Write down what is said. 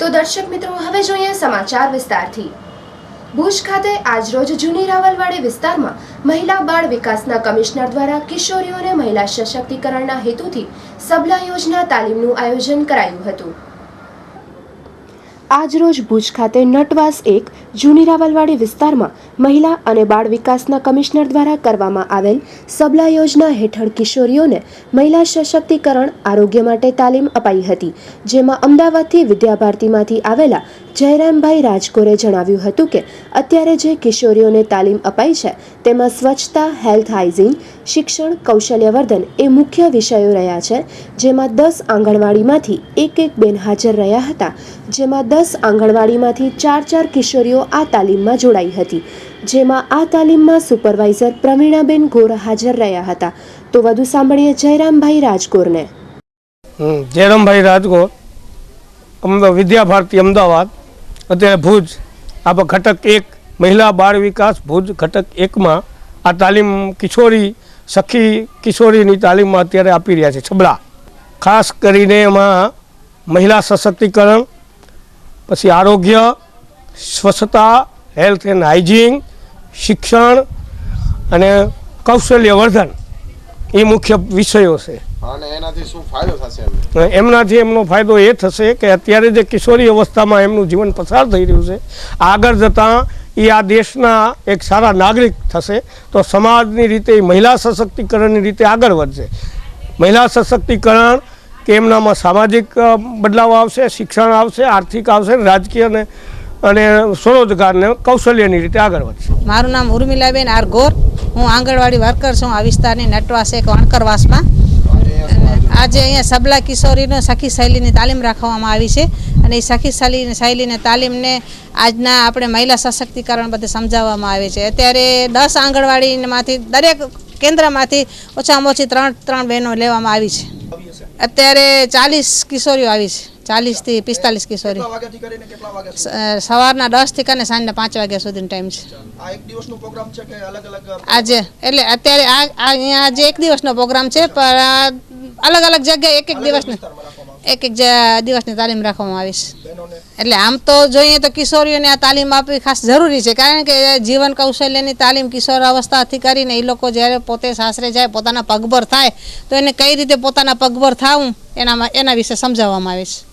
તો દર્શક મિત્રો હવે જોઈએ સમાચાર વિસ્તારથી। ભુજ ખાતે આજરોજ જૂની રાવલવાડી વિસ્તારમાં મહિલા બાળ વિકાસના કમિશનર દ્વારા કિશોરીઓને મહિલા સશક્તિકરણના હેતુથી સબલા યોજના તાલીમનું આયોજન કરાયું હતું। આજરોજ ભુજ ખાતે નટવાસ 1 જૂની રાવલવાડી વિસ્તારમાં મહિલા અને બાળ વિકાસના કમિશનર દ્વારા કરવામાં આવેલ સબલા યોજના હેઠળ કિશોરીઓને મહિલા સશક્તિકરણ આરોગ્ય માટે તાલીમ અપાઈ હતી, જેમાં અમદાવાદથી વિદ્યાભારતીમાંથી આવેલા જયરામભાઈ રાજકોરે જણાવ્યું હતું કે અત્યારે જે કિશોરીઓને તાલીમ અપાઈ છે તેમાં સ્વચ્છતા, હેલ્થ હાઇજીન, શિક્ષણ, કૌશલ્યવર્ધન એ મુખ્ય વિષયો રહ્યા છે, જેમાં 10 આંગણવાડીમાંથી એક બેન હાજર રહ્યા હતા, જેમાં 10 આંગણવાડીમાંથી 4 કિશોરીઓ આ તાલીમમાં જોડાઈ હતી, જેમાં આ તાલીમમાં સુપરવાઇઝર પ્રવીણાબેન ગોર હાજર રહ્યા હતા। તો વધુ સાંભળીએ જયરામભાઈ રાજકોરને। જયરામભાઈ રાજકોર, વિદ્યાભારતી અમદાવાદ, અત્યારે ભુજ આ ઘટક 1 મહિલા બાળ વિકાસ ભુજ ઘટક 1માં આ તાલીમ કિશોરી સખી કિશોરીની તાલીમમાં અત્યારે આપી રહ્યા છે છબડા। ખાસ કરીને એમાં મહિલા સશક્તિકરણ, પછી આરોગ્ય, સ્વચ્છતા, હેલ્થ એન્ડ હાઇજીન, શિક્ષણ અને કૌશલ્યવર્ધન એ મુખ્ય વિષયો છે। અને એનાથી શું ફાયદો થશે? એમનાથી એમનો ફાયદો એ થશે કે અત્યારે જે કિશોરી અવસ્થામાં એમનું જીવન પસાર થઈ રહ્યું છે, આગળ જતાં એ આ દેશના એક સારા નાગરિક થશે, તો સમાજની રીતે મહિલા સશક્તિકરણની રીતે આગળ વધશે। મહિલા સશક્તિકરણ કે એમનામાં સામાજિક બદલાવ આવશે, શિક્ષણ આવશે, આર્થિક આવશે, રાજકીય અને સ્વરોજગાર ને કૌશલ્યની રીતે આગળ વધશે। મારું નામ ઉર્મિલાબેન આર ગોર, હું આંગણવાડી વર્કર છું આ વિસ્તારની નટવાસ 1 વણકરવાસમાં। આજે અહીંયા સબલા કિશોરીને સખી શૈલીની તાલીમ રાખવામાં આવી છે અને એ સખી શૈલીની તાલીમને આજના આપણે મહિલા સશક્તિકરણ બધે સમજાવવામાં આવે છે। અત્યારે 10 આંગણવાડીમાંથી દરેક કેન્દ્રમાંથી ઓછામાં ઓછી 3 બહેનો લેવામાં આવી છે। અત્યારે 40 કિશોરીઓ આવી છે, 40 થી 45 કિશોરી। સવારના 10 થી કરીને સાંજના 5 વાગ્યા સુધીનો ટાઈમ છે। આજે એટલે અત્યારે અહીંયા આજે 1 દિવસનો પ્રોગ્રામ છે, પણ અલગ અલગ જગ્યાએ એક દિવસની તાલીમ રાખવામાં આવી છે। એટલે આમ તો જોઈએ તો કિશોરીઓને આ તાલીમ આપવી ખાસ જરૂરી છે, કારણ કે જીવન કૌશલ્યની તાલીમ કિશોર અવસ્થાથી કરીને એ લોકો જ્યારે પોતે સાસરે જાય, પોતાના પગભર થાય, તો એને કઈ રીતે પોતાના પગભર થવું એના વિશે સમજાવવામાં આવે છે।